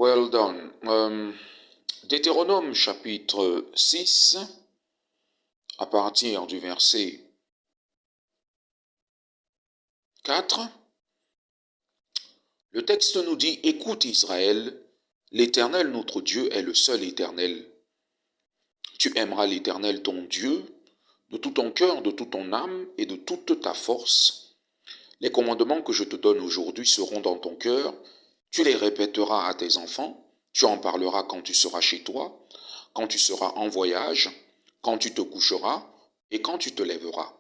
Well done. Deutéronome chapitre 6, à partir du verset 4, le texte nous dit « Écoute Israël, l'Éternel notre Dieu est le seul éternel. Tu aimeras l'Éternel ton Dieu de tout ton cœur, de toute ton âme et de toute ta force. Les commandements que je te donne aujourd'hui seront dans ton cœur. Tu les répéteras à tes enfants. Tu en parleras quand tu seras chez toi, quand tu seras en voyage, quand tu te coucheras et quand tu te lèveras.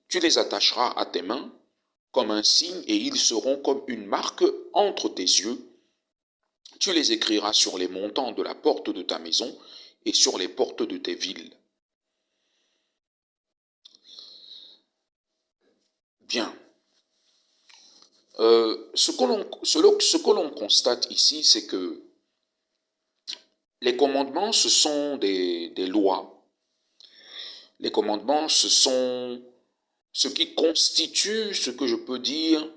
Tu les attacheras à tes mains comme un signe et ils seront comme une marque entre tes yeux. Tu les écriras sur les montants de la porte de ta maison et sur les portes de tes villes. » Bien. Ce que l'on constate ici, c'est que les commandements, ce sont des lois. Les commandements, ce sont ce qui constitue, ce que je peux dire,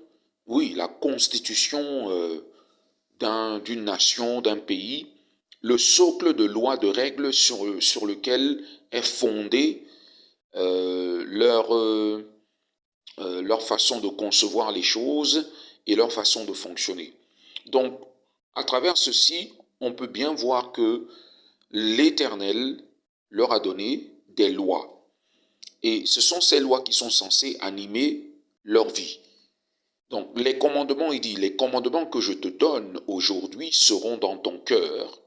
oui, la constitution d'une nation, d'un pays, le socle de lois, de règles sur lequel est fondée leur façon de concevoir les choses et leur façon de fonctionner. Donc, à travers ceci, on peut bien voir que l'Éternel leur a donné des lois. Et ce sont ces lois qui sont censées animer leur vie. Donc, les commandements, il dit, les commandements que je te donne aujourd'hui seront dans ton cœur.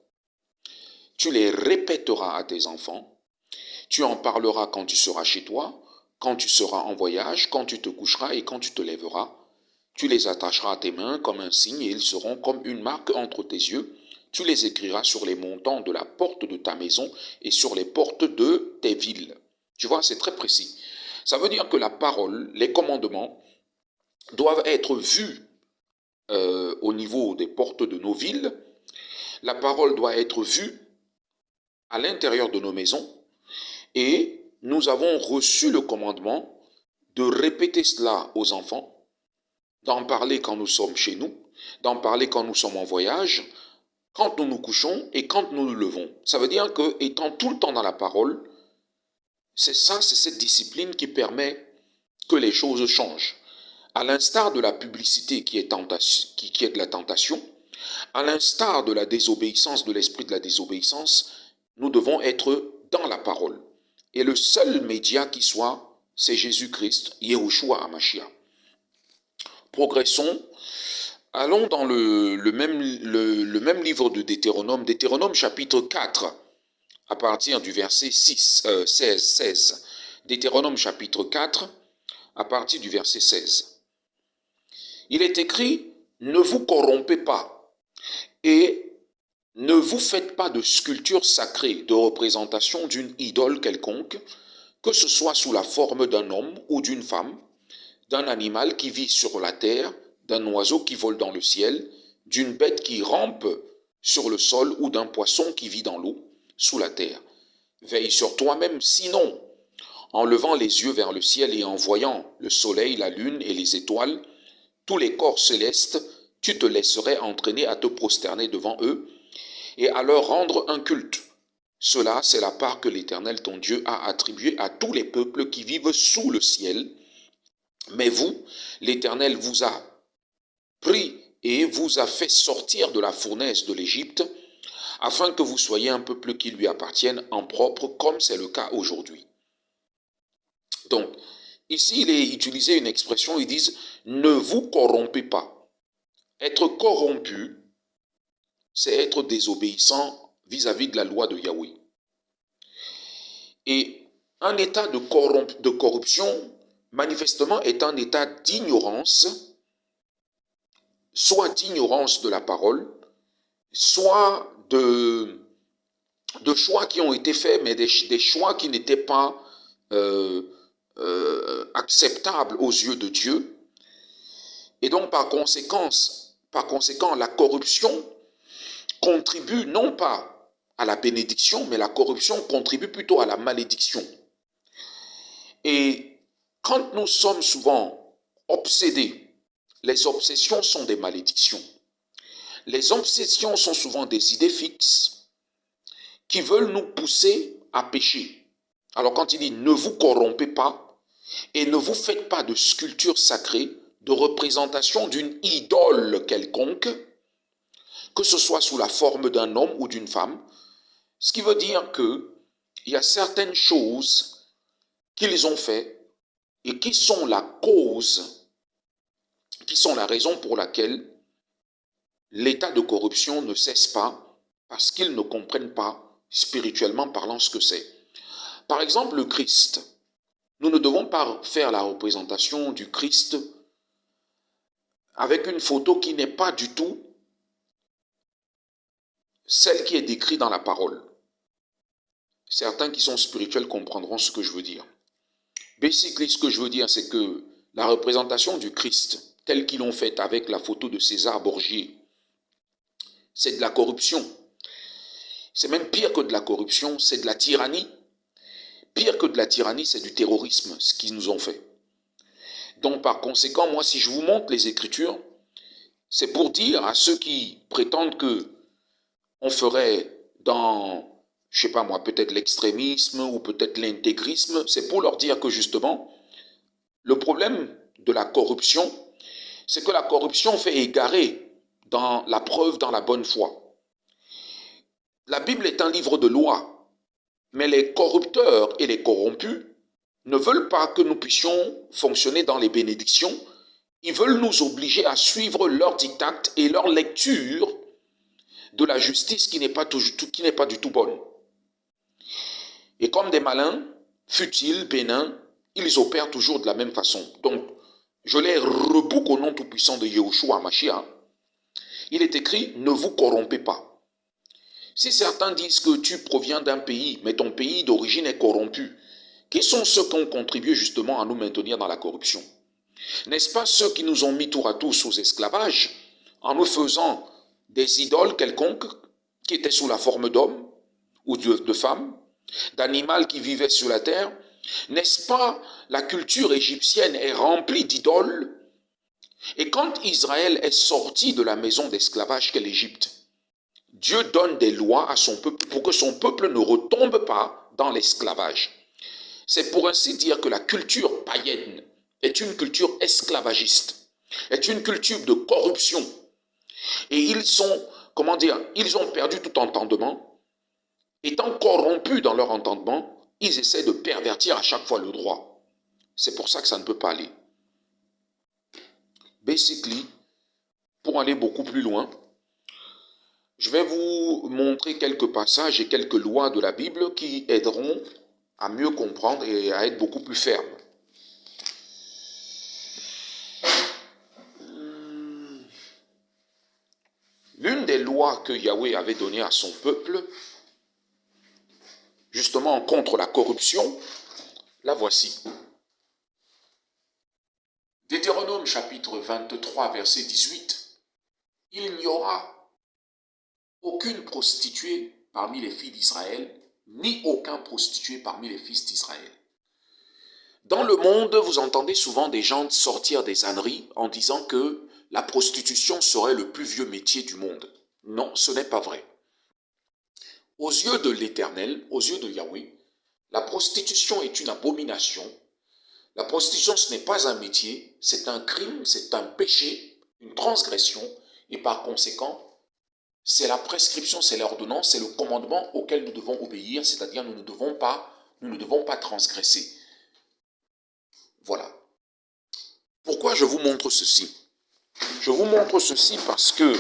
Tu les répéteras à tes enfants. Tu en parleras quand tu seras chez toi, quand tu seras en voyage, quand tu te coucheras et quand tu te lèveras. Tu les attacheras à tes mains comme un signe et ils seront comme une marque entre tes yeux. Tu les écriras sur les montants de la porte de ta maison et sur les portes de tes villes. Tu vois, c'est très précis. Ça veut dire que la parole, les commandements, doivent être vus au niveau des portes de nos villes. La parole doit être vue à l'intérieur de nos maisons. Et nous avons reçu le commandement de répéter cela aux enfants, d'en parler quand nous sommes chez nous, d'en parler quand nous sommes en voyage, quand nous nous couchons et quand nous nous levons. Ça veut dire que, étant tout le temps dans la parole, c'est cette discipline qui permet que les choses changent. À l'instar de la publicité qui est de la tentation, à l'instar de la désobéissance, de l'esprit de la désobéissance, nous devons être dans la parole. Et le seul média qui soit, c'est Jésus-Christ, Yahushua HaMashiach. Progressons. Allons dans le même livre de Deutéronome, Deutéronome chapitre 4, à partir du verset 16. Deutéronome chapitre 4, à partir du verset 16. Il est écrit, ne vous corrompez pas et ne vous faites pas de sculpture sacrée, de représentation d'une idole quelconque, que ce soit sous la forme d'un homme ou d'une femme, d'un animal qui vit sur la terre, d'un oiseau qui vole dans le ciel, d'une bête qui rampe sur le sol ou d'un poisson qui vit dans l'eau, sous la terre. Veille sur toi-même, sinon, en levant les yeux vers le ciel et en voyant le soleil, la lune et les étoiles, tous les corps célestes, tu te laisserais entraîner à te prosterner devant eux et à leur rendre un culte. Cela, c'est la part que l'Éternel, ton Dieu, a attribuée à tous les peuples qui vivent sous le ciel. Mais vous, l'Éternel vous a pris et vous a fait sortir de la fournaise de l'Égypte, afin que vous soyez un peuple qui lui appartienne en propre, comme c'est le cas aujourd'hui. Donc, ici, il est utilisé une expression, ils disent « ne vous corrompez pas ». Être corrompu, c'est être désobéissant vis-à-vis de la loi de Yahweh. Et un état de corruption, manifestement, est un état d'ignorance, soit d'ignorance de la parole, soit de choix qui ont été faits, mais des choix qui n'étaient pas acceptables aux yeux de Dieu. Et donc, par conséquent, la corruption contribue non pas à la bénédiction, mais la corruption contribue plutôt à la malédiction. Et quand nous sommes souvent obsédés, les obsessions sont des malédictions. Les obsessions sont souvent des idées fixes qui veulent nous pousser à pécher. Alors quand il dit ne vous corrompez pas et ne vous faites pas de sculpture sacrée, de représentation d'une idole quelconque, que ce soit sous la forme d'un homme ou d'une femme, ce qui veut dire que il y a certaines choses qu'ils ont fait et qui sont la cause, qui sont la raison pour laquelle l'état de corruption ne cesse pas parce qu'ils ne comprennent pas spirituellement parlant ce que c'est. Par exemple, le Christ. Nous ne devons pas faire la représentation du Christ avec une photo qui n'est pas du tout celle qui est décrite dans la parole. Certains qui sont spirituels comprendront ce que je veux dire. Basically, ce que je veux dire, c'est que la représentation du Christ, telle qu'ils l'ont faite avec la photo de César Borgia, c'est de la corruption. C'est même pire que de la corruption, c'est de la tyrannie. Pire que de la tyrannie, c'est du terrorisme, ce qu'ils nous ont fait. Donc par conséquent, moi, si je vous montre les Écritures, c'est pour dire à ceux qui prétendent que on ferait dans, je sais pas moi, peut-être l'extrémisme ou peut-être l'intégrisme, c'est pour leur dire que justement, le problème de la corruption, c'est que la corruption fait égarer dans la preuve dans la bonne foi. La Bible est un livre de loi, mais les corrupteurs et les corrompus ne veulent pas que nous puissions fonctionner dans les bénédictions. Ils veulent nous obliger à suivre leurs dictats et leur lecture de la justice qui n'est pas du tout bonne. Et comme des malins, futiles, bénins, ils opèrent toujours de la même façon. Donc, je les rebouque au nom tout-puissant de Yahushua Mashiach. Il est écrit, ne vous corrompez pas. Si certains disent que tu proviens d'un pays, mais ton pays d'origine est corrompu, qui sont ceux qui ont contribué justement à nous maintenir dans la corruption? N'est-ce pas ceux qui nous ont mis tour à tour sous esclavage, en nous faisant des idoles quelconques, qui étaient sous la forme d'hommes ou de femmes, d'animaux qui vivaient sur la terre? N'est-ce pas la culture égyptienne est remplie d'idoles? Et quand Israël est sorti de la maison d'esclavage qu'est l'Égypte, Dieu donne des lois à son peuple pour que son peuple ne retombe pas dans l'esclavage. C'est pour ainsi dire que la culture païenne est une culture esclavagiste, est une culture de corruption. Et ils sont, comment dire, ils ont perdu tout entendement. Étant corrompus dans leur entendement, ils essaient de pervertir à chaque fois le droit. C'est pour ça que ça ne peut pas aller. Basically, pour aller beaucoup plus loin, je vais vous montrer quelques passages et quelques lois de la Bible qui aideront à mieux comprendre et à être beaucoup plus fermes. L'une des lois que Yahweh avait données à son peuple, justement contre la corruption, la voici. Deutéronome chapitre 23, verset 18. Il n'y aura aucune prostituée parmi les filles d'Israël, ni aucun prostitué parmi les fils d'Israël. Dans le monde, vous entendez souvent des gens sortir des âneries en disant que la prostitution serait le plus vieux métier du monde. Non, ce n'est pas vrai. Aux yeux de l'Éternel, aux yeux de Yahweh, la prostitution est une abomination. La prostitution, ce n'est pas un métier, c'est un crime, c'est un péché, une transgression, et par conséquent, c'est la prescription, c'est l'ordonnance, c'est le commandement auquel nous devons obéir, c'est-à-dire nous ne devons pas transgresser. Voilà. Pourquoi je vous montre ceci? Je vous montre ceci parce que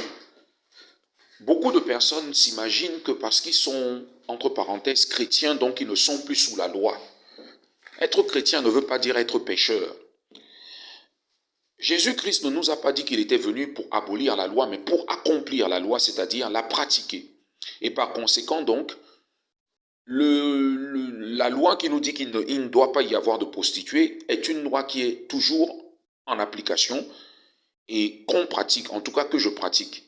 beaucoup de personnes s'imaginent que parce qu'ils sont, entre parenthèses, chrétiens, donc ils ne sont plus sous la loi. Être chrétien ne veut pas dire être pécheur. Jésus-Christ ne nous a pas dit qu'il était venu pour abolir la loi, mais pour accomplir la loi, c'est-à-dire la pratiquer. Et par conséquent, donc, la loi qui nous dit qu'il ne doit pas y avoir de prostituées est une loi qui est toujours en application et qu'on pratique, en tout cas que je pratique.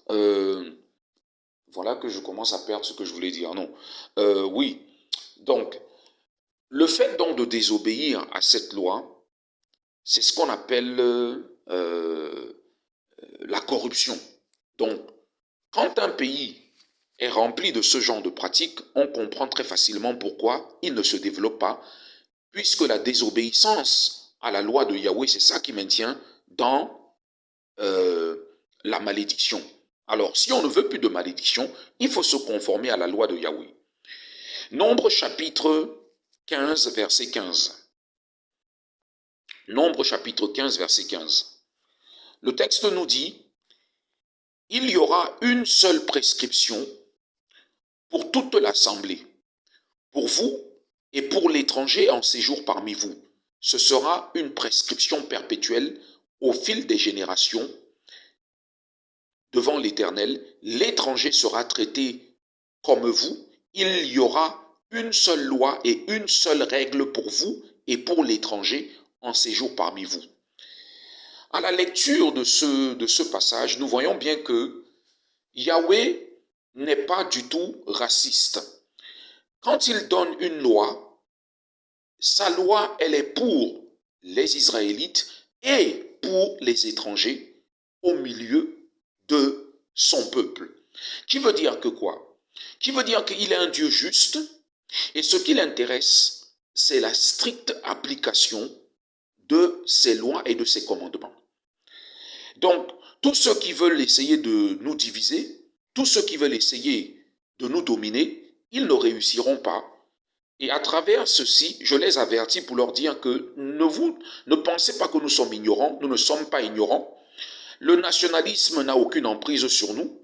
Voilà que je commence à perdre ce que je voulais dire. Non. Oui. Donc, le fait donc de désobéir à cette loi, c'est ce qu'on appelle la corruption. Donc, quand un pays est rempli de ce genre de pratiques, on comprend très facilement pourquoi il ne se développe pas, puisque la désobéissance à la loi de Yahweh, c'est ça qui maintient dans la malédiction. Alors, si on ne veut plus de malédiction, il faut se conformer à la loi de Yahweh. Nombre chapitre 15, verset 15. Nombre chapitre 15, verset 15. Le texte nous dit, « Il y aura une seule prescription pour toute l'assemblée, pour vous et pour l'étranger en séjour parmi vous. Ce sera une prescription perpétuelle au fil des générations. Devant l'Éternel, l'étranger sera traité comme vous. Il y aura une seule loi et une seule règle pour vous et pour l'étranger en séjour parmi vous. » À la lecture de ce passage, nous voyons bien que Yahweh n'est pas du tout raciste. Quand il donne une loi, sa loi, elle est pour les Israélites et pour les étrangers au milieu de son peuple. Qui veut dire que quoi? Qui veut dire qu'il est un Dieu juste et ce qui l'intéresse, c'est la stricte application de ses lois et de ses commandements. Donc, tous ceux qui veulent essayer de nous diviser, tous ceux qui veulent essayer de nous dominer, ils ne réussiront pas. Et à travers ceci, je les avertis pour leur dire que ne pensez pas que nous sommes ignorants, nous ne sommes pas ignorants. Le nationalisme n'a aucune emprise sur nous.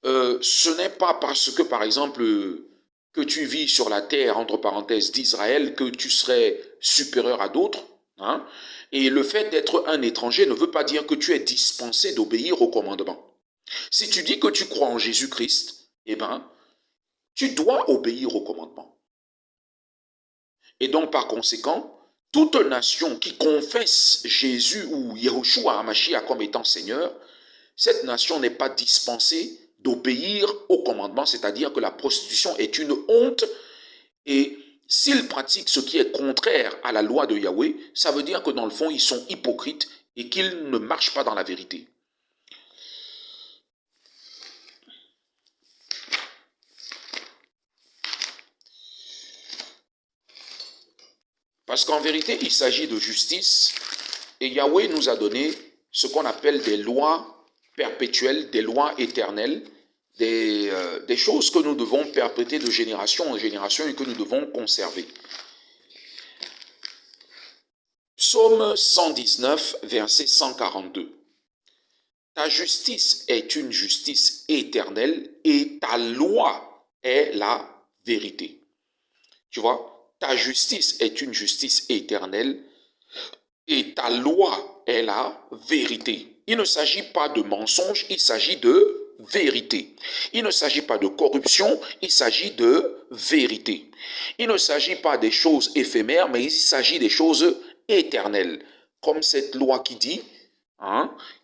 Ce n'est pas parce que, par exemple, que tu vis sur la terre, entre parenthèses, d'Israël, que tu serais supérieur à d'autres. Hein? Et le fait d'être un étranger ne veut pas dire que tu es dispensé d'obéir au commandement. Si tu dis que tu crois en Jésus-Christ, eh bien, tu dois obéir au commandement. Et donc, par conséquent, toute nation qui confesse Jésus ou Yahushua HaMashiach comme étant Seigneur, cette nation n'est pas dispensée d'obéir au commandement, c'est-à-dire que la prostitution est une honte et s'ils pratiquent ce qui est contraire à la loi de Yahweh, ça veut dire que dans le fond, ils sont hypocrites et qu'ils ne marchent pas dans la vérité. Parce qu'en vérité, il s'agit de justice et Yahweh nous a donné ce qu'on appelle des lois perpétuelles, des lois éternelles, des choses que nous devons perpétuer de génération en génération et que nous devons conserver. Psaume 119, verset 142. Ta justice est une justice éternelle et ta loi est la vérité. Tu vois? Ta justice est une justice éternelle et ta loi est la vérité. Il ne s'agit pas de mensonge, il s'agit de vérité. Il ne s'agit pas de corruption, il s'agit de vérité. Il ne s'agit pas des choses éphémères, mais il s'agit des choses éternelles. Comme cette loi qui dit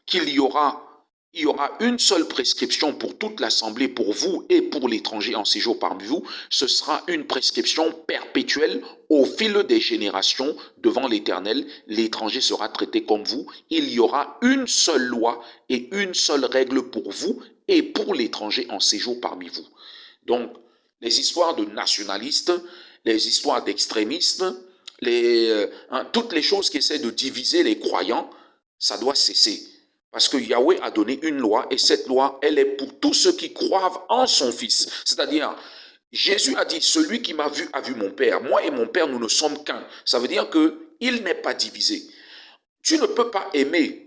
qu'il y aura une seule prescription pour toute l'assemblée, pour vous et pour l'étranger en séjour parmi vous. Ce sera une prescription perpétuelle au fil des générations devant l'Éternel. L'étranger sera traité comme vous. Il y aura une seule loi et une seule règle pour vous et pour l'étranger en séjour parmi vous. Donc, les histoires de nationalistes, les histoires d'extrémistes, toutes les choses qui essaient de diviser les croyants, ça doit cesser. Parce que Yahweh a donné une loi et cette loi, elle est pour tous ceux qui croient en son Fils. C'est-à-dire, Jésus a dit, celui qui m'a vu a vu mon Père. Moi et mon Père, nous ne sommes qu'un. Ça veut dire qu'il n'est pas divisé. Tu ne peux pas aimer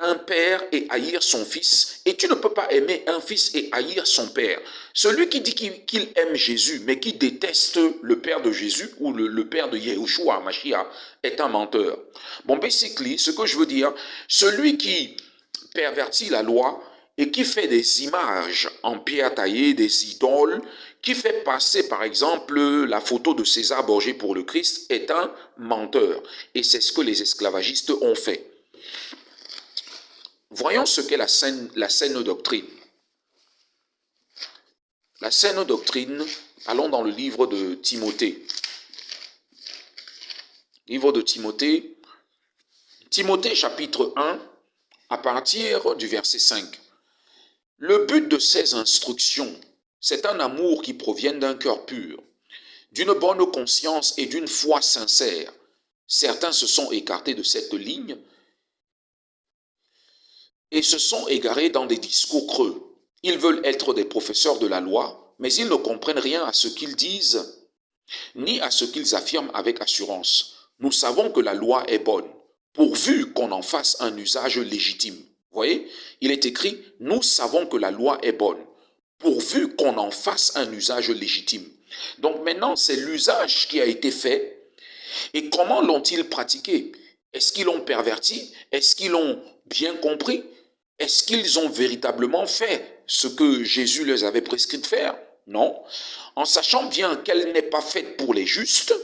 un père et haïr son fils, et tu ne peux pas aimer un fils et haïr son père. Celui qui dit qu'il aime Jésus, mais qui déteste le père de Jésus ou le père de Yahushua HaMashiach est un menteur. Bon, basically, ce que je veux dire, celui qui pervertit la loi et qui fait des images en pierre taillée, des idoles, qui fait passer par exemple la photo de César Borgia pour le Christ, est un menteur. Et c'est ce que les esclavagistes ont fait. Voyons ce qu'est la saine doctrine. La saine doctrine, allons dans le livre de Timothée. Livre de Timothée, Timothée chapitre 1, à partir du verset 5. Le but de ces instructions, c'est un amour qui provient d'un cœur pur, d'une bonne conscience et d'une foi sincère. Certains se sont écartés de cette ligne et se sont égarés dans des discours creux. Ils veulent être des professeurs de la loi, mais ils ne comprennent rien à ce qu'ils disent, ni à ce qu'ils affirment avec assurance. Nous savons que la loi est bonne, pourvu qu'on en fasse un usage légitime. Vous voyez, il est écrit, nous savons que la loi est bonne, pourvu qu'on en fasse un usage légitime. Donc maintenant, c'est l'usage qui a été fait. Et comment l'ont-ils pratiqué? Est-ce qu'ils l'ont perverti? Est-ce qu'ils l'ont bien compris? Est-ce qu'ils ont véritablement fait ce que Jésus les avait prescrit de faire? Non. En sachant bien qu'elle n'est pas faite pour les justes,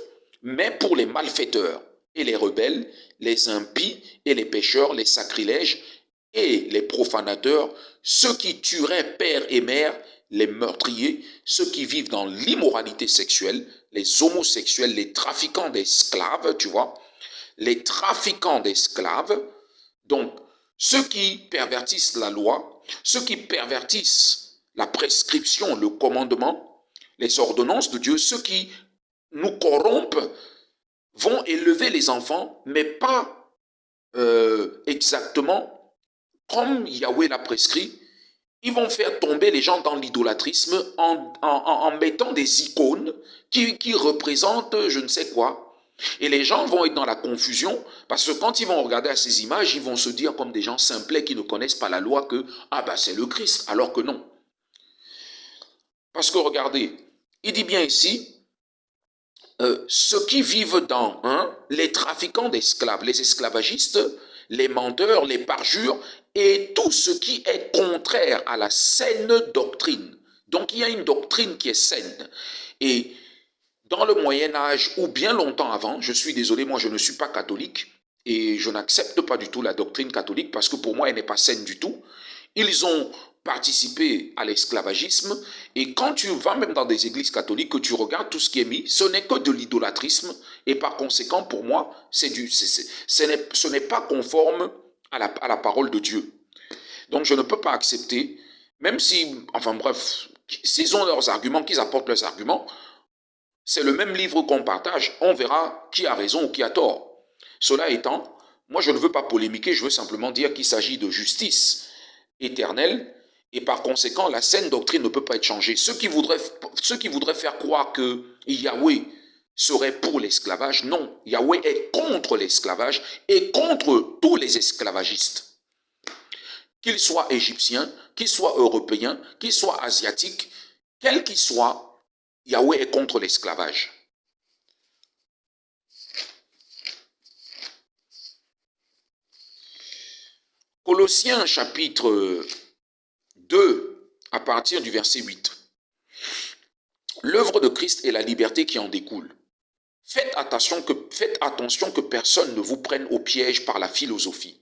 mais pour les malfaiteurs et les rebelles, les impies et les pécheurs, les sacrilèges et les profanateurs, ceux qui tueraient père et mère, les meurtriers, ceux qui vivent dans l'immoralité sexuelle, les homosexuels, les trafiquants d'esclaves, tu vois, les trafiquants d'esclaves, donc ceux qui pervertissent la loi, ceux qui pervertissent la prescription, le commandement, les ordonnances de Dieu, ceux qui nous corrompent, vont élever les enfants, mais pas exactement comme Yahweh l'a prescrit. Ils vont faire tomber les gens dans l'idolâtrisme en mettant des icônes qui représentent je ne sais quoi. Et les gens vont être dans la confusion parce que quand ils vont regarder à ces images, ils vont se dire comme des gens simplets qui ne connaissent pas la loi que ah ben c'est le Christ, alors que non. Parce que regardez, il dit bien ici, ceux qui vivent dans les trafiquants d'esclaves, les esclavagistes, les menteurs, les parjures et tout ce qui est contraire à la saine doctrine. Donc il y a une doctrine qui est saine. Et dans le Moyen-Âge ou bien longtemps avant, je suis désolé, moi je ne suis pas catholique et je n'accepte pas du tout la doctrine catholique parce que pour moi elle n'est pas saine du tout. Ils ont participé à l'esclavagisme et quand tu vas même dans des églises catholiques, que tu regardes tout ce qui est mis, ce n'est que de l'idolâtrisme et par conséquent pour moi, ce n'est pas conforme à la parole de Dieu. Donc je ne peux pas accepter, même si, enfin bref, s'ils ont leurs arguments, qu'ils apportent leurs arguments, c'est le même livre qu'on partage, on verra qui a raison ou qui a tort. Cela étant, moi je ne veux pas polémiquer, je veux simplement dire qu'il s'agit de justice éternelle et par conséquent la saine doctrine ne peut pas être changée. Ceux qui voudraient faire croire que Yahweh serait pour l'esclavage, non, Yahweh est contre l'esclavage et contre tous les esclavagistes. Qu'ils soient égyptiens, qu'ils soient européens, qu'ils soient asiatiques, quels qu'ils soient, Yahweh est contre l'esclavage. Colossiens chapitre 2, à partir du verset 8. L'œuvre de Christ est la liberté qui en découle. Faites attention que personne ne vous prenne au piège par la philosophie,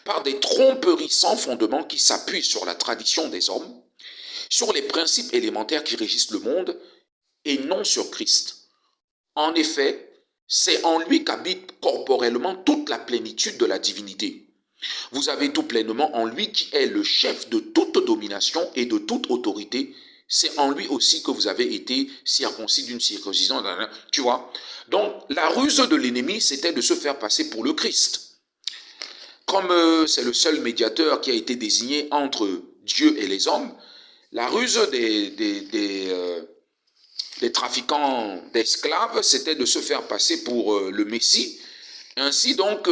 par des tromperies sans fondement qui s'appuient sur la tradition des hommes, sur les principes élémentaires qui régissent le monde, et non sur Christ. En effet, c'est en lui qu'habite corporellement toute la plénitude de la divinité. Vous avez tout pleinement en lui qui est le chef de toute domination et de toute autorité. C'est en lui aussi que vous avez été circoncis d'une circoncision. Tu vois? Donc, la ruse de l'ennemi, c'était de se faire passer pour le Christ. Comme c'est le seul médiateur qui a été désigné entre Dieu et les hommes, la ruse des trafiquants d'esclaves, c'était de se faire passer pour le Messie. Ainsi donc,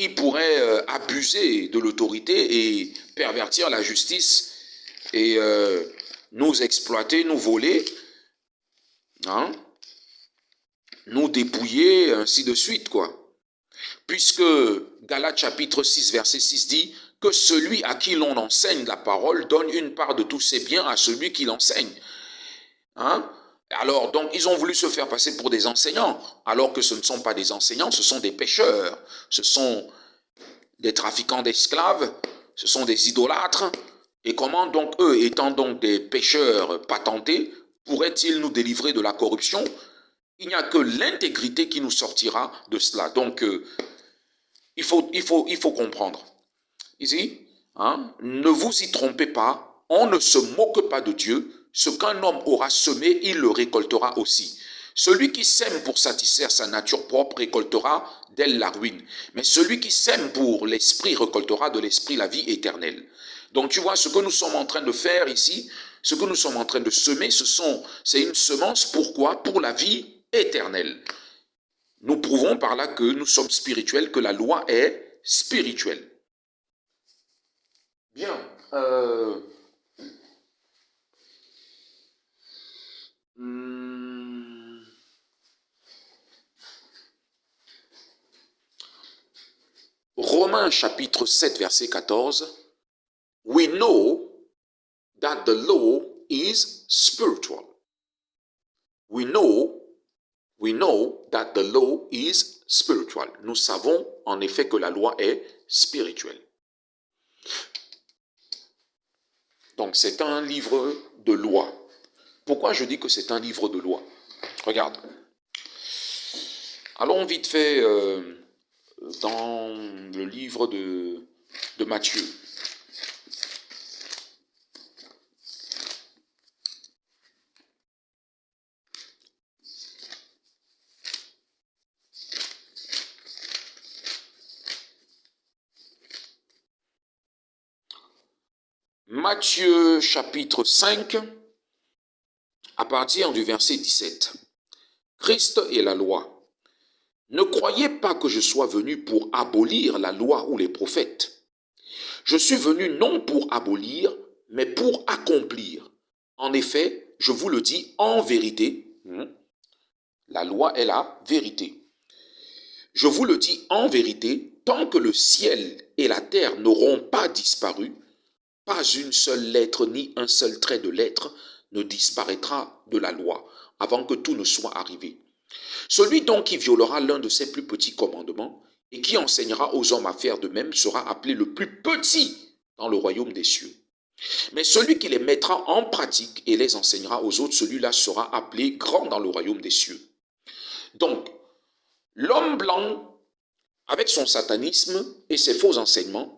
ils pourraient abuser de l'autorité et pervertir la justice et nous exploiter, nous voler, hein, nous dépouiller, ainsi de suite, quoi. Puisque Galates chapitre 6, verset 6 dit que celui à qui l'on enseigne la parole donne une part de tous ses biens à celui qui l'enseigne. Hein? Alors, donc, ils ont voulu se faire passer pour des enseignants, alors que ce ne sont pas des enseignants, ce sont des pécheurs, ce sont des trafiquants d'esclaves, ce sont des idolâtres. Et comment donc eux, étant donc des pécheurs patentés, pourraient-ils nous délivrer de la corruption? Il n'y a que l'intégrité qui nous sortira de cela. Donc, il faut comprendre. Ici, hein, ne vous y trompez pas, on ne se moque pas de Dieu. Ce qu'un homme aura semé, il le récoltera aussi. Celui qui sème pour satisfaire sa nature propre récoltera d'elle la ruine. Mais celui qui sème pour l'esprit récoltera de l'esprit la vie éternelle. Donc tu vois, ce que nous sommes en train de faire ici, ce que nous sommes en train de semer, c'est une semence. Pourquoi? Pour la vie éternelle. Nous prouvons par là que nous sommes spirituels, que la loi est spirituelle. Bien. Romains chapitre 7, verset 14. We know that the law is spiritual. We know that the law is spiritual. Nous savons en effet que la loi est spirituelle. Donc c'est un livre de loi. Pourquoi je dis que c'est un livre de loi? Regarde. Allons vite fait dans le livre de Matthieu. Matthieu chapitre 5, à partir du verset 17. Christ et la loi. Ne croyez pas que je sois venu pour abolir la loi ou les prophètes. Je suis venu non pour abolir, mais pour accomplir. En effet, je vous le dis en vérité, la loi est la vérité. Je vous le dis en vérité, tant que le ciel et la terre n'auront pas disparu, pas une seule lettre ni un seul trait de lettre ne disparaîtra de la loi avant que tout ne soit arrivé. Celui donc qui violera l'un de ses plus petits commandements et qui enseignera aux hommes à faire de même sera appelé le plus petit dans le royaume des cieux. Mais celui qui les mettra en pratique et les enseignera aux autres, celui-là sera appelé grand dans le royaume des cieux. Donc, l'homme blanc, avec son satanisme et ses faux enseignements,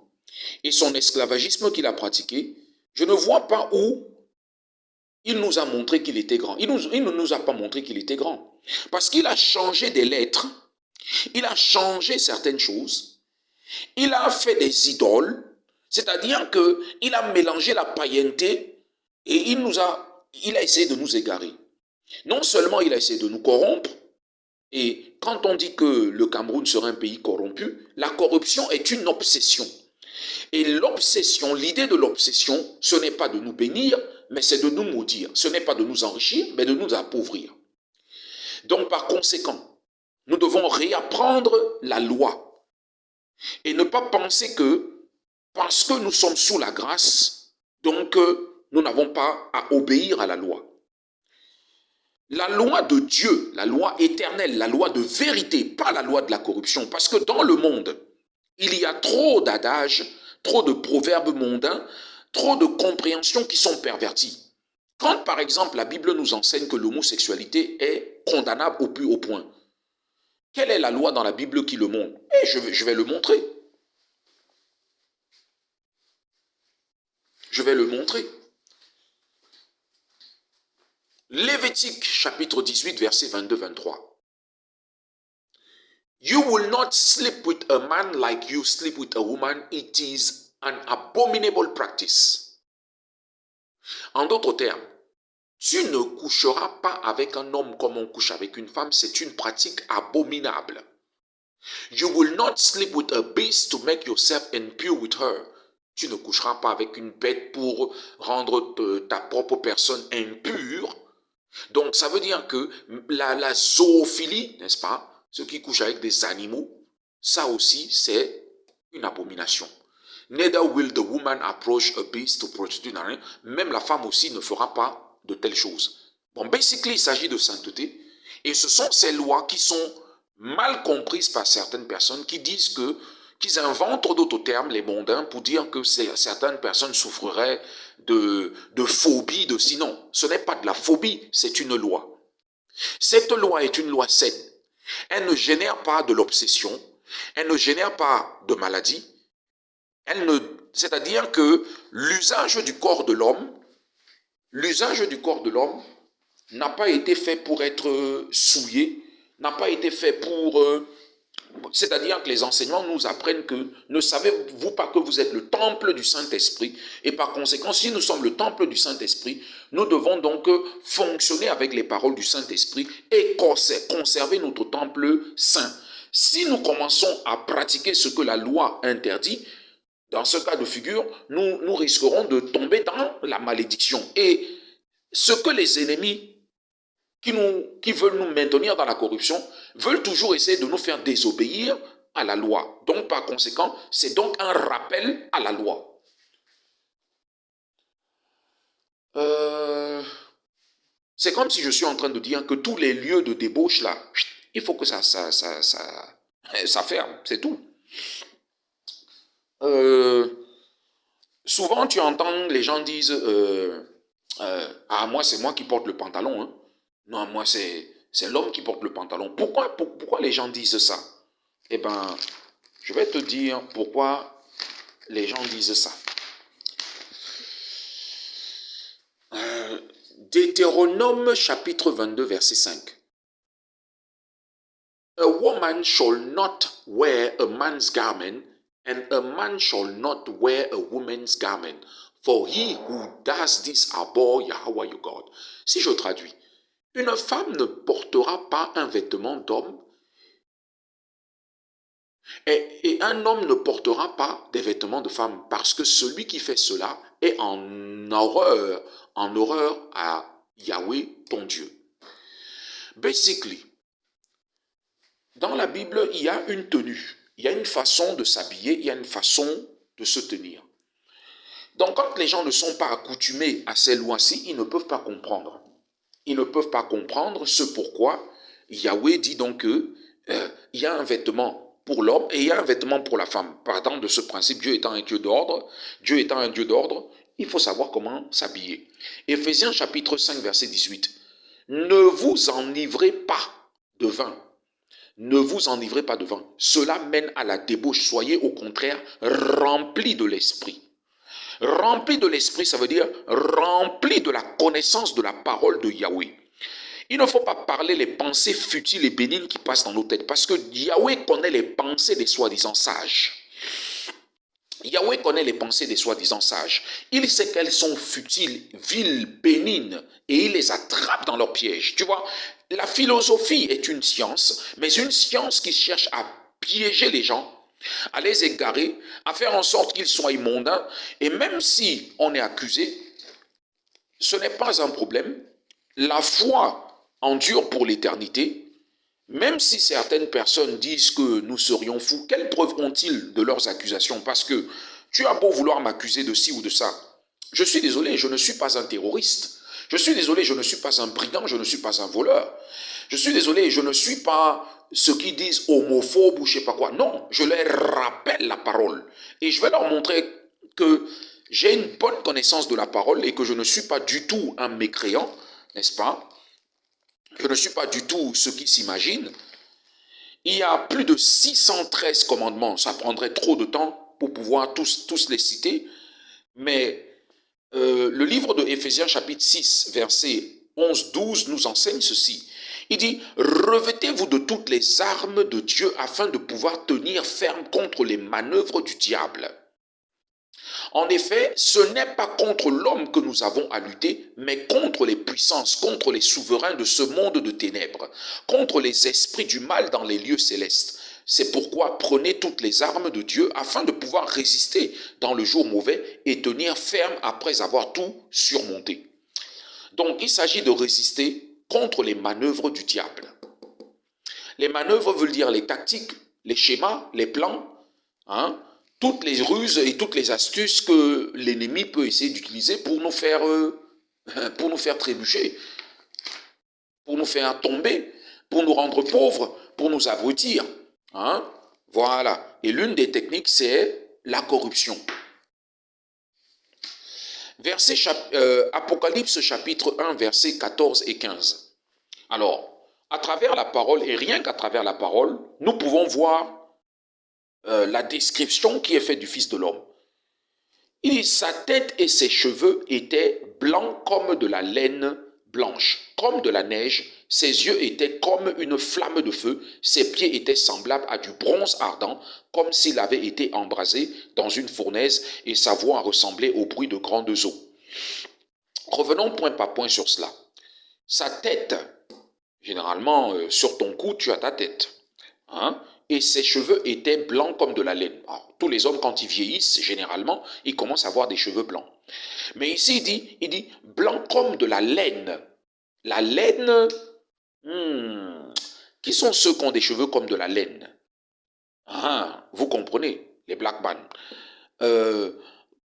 et son esclavagisme qu'il a pratiqué, je ne vois pas où il nous a montré qu'il était grand. Il ne nous a pas montré qu'il était grand. Parce qu'il a changé des lettres, il a changé certaines choses, il a fait des idoles, c'est-à-dire qu'il a mélangé la païenté et il a essayé de nous égarer. Non seulement il a essayé de nous corrompre, et quand on dit que le Cameroun serait un pays corrompu, la corruption est une obsession. Et l'obsession, l'idée de l'obsession, ce n'est pas de nous bénir, mais c'est de nous maudire. Ce n'est pas de nous enrichir, mais de nous appauvrir. Donc par conséquent, nous devons réapprendre la loi et ne pas penser que parce que nous sommes sous la grâce, donc nous n'avons pas à obéir à la loi. La loi de Dieu, la loi éternelle, la loi de vérité, pas la loi de la corruption, parce que dans le monde, il y a trop d'adages, trop de proverbes mondains, trop de compréhensions qui sont perverties. Quand, par exemple, la Bible nous enseigne que l'homosexualité est condamnable au plus haut point, quelle est la loi dans la Bible qui le montre? Et je vais le montrer. Je vais le montrer. Lévitique chapitre 18, verset 22-23. You will not sleep with a man like you sleep with a woman. It is an abominable practice. En d'autres termes, tu ne coucheras pas avec un homme comme on couche avec une femme. C'est une pratique abominable. You will not sleep with a beast to make yourself impure with her. Tu ne coucheras pas avec une bête pour rendre ta propre personne impure. Donc, ça veut dire que la zoophilie, n'est-ce pas, ceux qui couchent avec des animaux, ça aussi, c'est une abomination. Neither will the woman approach a beast to prostitute. Même la femme aussi ne fera pas de telles choses. Bon, basically, il s'agit de sainteté. Et ce sont ces lois qui sont mal comprises par certaines personnes qui disent qu'ils inventent d'autres termes, les mondains, pour dire que certaines personnes souffriraient de phobie, de sinon. Ce n'est pas de la phobie, c'est une loi. Cette loi est une loi saine. Elle ne génère pas de l'obsession, elle ne génère pas de maladie, C'est-à-dire que l'usage du corps de l'homme n'a pas été fait pour être souillé, n'a pas été fait pour... c'est-à-dire que les enseignements nous apprennent que ne savez-vous pas que vous êtes le temple du Saint-Esprit, et par conséquent, si nous sommes le temple du Saint-Esprit, nous devons donc fonctionner avec les paroles du Saint-Esprit et conserver notre temple saint. Si nous commençons à pratiquer ce que la loi interdit, dans ce cas de figure, nous risquerons de tomber dans la malédiction. Et ce que les ennemis qui veulent nous maintenir dans la corruption veulent toujours essayer de nous faire désobéir à la loi. Donc, par conséquent, c'est donc un rappel à la loi. C'est comme si je suis en train de dire que tous les lieux de débauche, là, il faut que ça ferme, c'est tout. Souvent, tu entends les gens disent ah, moi, c'est moi qui porte le pantalon. Hein. Non, moi, c'est l'homme qui porte le pantalon. Pourquoi les gens disent ça? Eh bien, je vais te dire pourquoi les gens disent ça. Deutéronome chapitre 22, verset 5. A woman shall not wear a man's garment, and a man shall not wear a woman's garment. For he who does this abhor Yahweh your God. Si je traduis, une femme ne portera pas un vêtement d'homme et un homme ne portera pas des vêtements de femme parce que celui qui fait cela est en horreur à Yahweh ton Dieu. Basically, dans la Bible, il y a une tenue, il y a une façon de s'habiller, il y a une façon de se tenir. Donc, quand les gens ne sont pas accoutumés à ces lois-ci, ils ne peuvent pas comprendre. Ils ne peuvent pas comprendre ce pourquoi Yahweh dit donc qu'il y a un vêtement pour l'homme et il y a un vêtement pour la femme. Partant de ce principe, Dieu étant un Dieu d'ordre, il faut savoir comment s'habiller. Éphésiens chapitre 5, verset 18. Ne vous enivrez pas de vin. Ne vous enivrez pas de vin. Cela mène à la débauche. Soyez au contraire remplis de l'esprit. Rempli de l'esprit, ça veut dire rempli de la connaissance de la parole de Yahweh. Il ne faut pas parler les pensées futiles et bénignes qui passent dans nos têtes, parce que Yahweh connaît les pensées des soi-disant sages. Yahweh connaît les pensées des soi-disant sages. Il sait qu'elles sont futiles, viles, bénignes, et il les attrape dans leur piège. Tu vois, la philosophie est une science, mais une science qui cherche à piéger les gens, à les égarer, à faire en sorte qu'ils soient mondains. Et même si on est accusé, ce n'est pas un problème. La foi endure pour l'éternité. Même si certaines personnes disent que nous serions fous, quelles preuves ont-ils de leurs accusations? Parce que tu as beau vouloir m'accuser de ci ou de ça. Je suis désolé, je ne suis pas un terroriste. Je suis désolé, je ne suis pas un brigand, je ne suis pas un voleur. Je suis désolé, je ne suis pas ceux qui disent homophobe ou je ne sais pas quoi. Non, je leur rappelle la parole. Et je vais leur montrer que j'ai une bonne connaissance de la parole et que je ne suis pas du tout un mécréant, n'est-ce pas? Je ne suis pas du tout ceux qui s'imaginent. Il y a plus de 613 commandements. Ça prendrait trop de temps pour pouvoir tous les citer. Mais le livre de Éphésiens chapitre 6, verset 11-12 nous enseigne ceci. Il dit, revêtez-vous de toutes les armes de Dieu afin de pouvoir tenir ferme contre les manœuvres du diable. En effet, ce n'est pas contre l'homme que nous avons à lutter, mais contre les puissances, contre les souverains de ce monde de ténèbres, contre les esprits du mal dans les lieux célestes. C'est pourquoi prenez toutes les armes de Dieu afin de pouvoir résister dans le jour mauvais et tenir ferme après avoir tout surmonté. Donc, il s'agit de résister contre les manœuvres du diable. Les manœuvres veulent dire les tactiques, les schémas, les plans, toutes les ruses et toutes les astuces que l'ennemi peut essayer d'utiliser pour nous faire trébucher, pour nous faire tomber, pour nous rendre pauvres, pour nous abrutir. Voilà. Et l'une des techniques, c'est la corruption. Apocalypse chapitre 1, versets 14 et 15. Alors, à travers la parole, et rien qu'à travers la parole, nous pouvons voir la description qui est faite du Fils de l'homme. Il dit, sa tête et ses cheveux étaient blancs comme de la laine blanche, comme de la neige. Ses yeux étaient comme une flamme de feu. Ses pieds étaient semblables à du bronze ardent, comme s'il avait été embrasé dans une fournaise, et sa voix ressemblait au bruit de grandes eaux. Revenons point par point sur cela. Sa tête, généralement, sur ton cou, tu as ta tête. Hein? Et ses cheveux étaient blancs comme de la laine. Alors, tous les hommes, quand ils vieillissent, généralement, ils commencent à avoir des cheveux blancs. Mais ici, il dit blanc comme de la laine. La laine, qui sont ceux qui ont des cheveux comme de la laine? Ah, vous comprenez, les black man. Euh,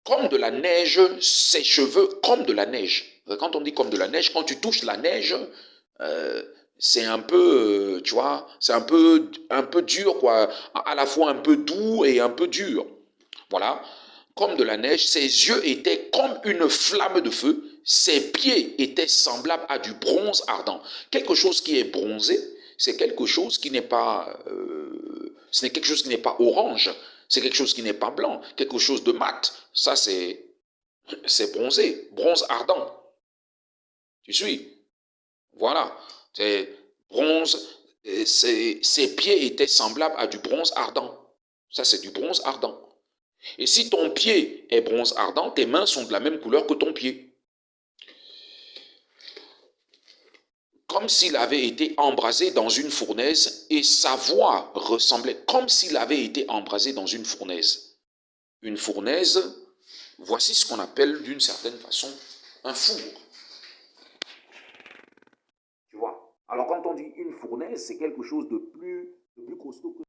Comme de la neige, ses cheveux comme de la neige. Quand on dit comme de la neige, quand tu touches la neige, euh, c'est un peu, tu vois, c'est un peu dur, quoi. À la fois un peu doux et un peu dur. Voilà. Comme de la neige, ses yeux étaient comme une flamme de feu, ses pieds étaient semblables à du bronze ardent. Quelque chose qui est bronzé, c'est quelque chose qui n'est pas, ce n'est quelque chose qui n'est pas orange, c'est quelque chose qui n'est pas blanc, quelque chose de mat. Ça, c'est bronzé, bronze ardent. Tu suis? Voilà. C'est bronze, ses pieds étaient semblables à du bronze ardent. Ça, c'est du bronze ardent. Et si ton pied est bronze ardent, tes mains sont de la même couleur que ton pied. Comme s'il avait été embrasé dans une fournaise, et sa voix ressemblait comme s'il avait été embrasé dans une fournaise. Une fournaise, voici ce qu'on appelle d'une certaine façon un four. Tu vois? Alors quand on dit une fournaise, c'est quelque chose de plus costaud que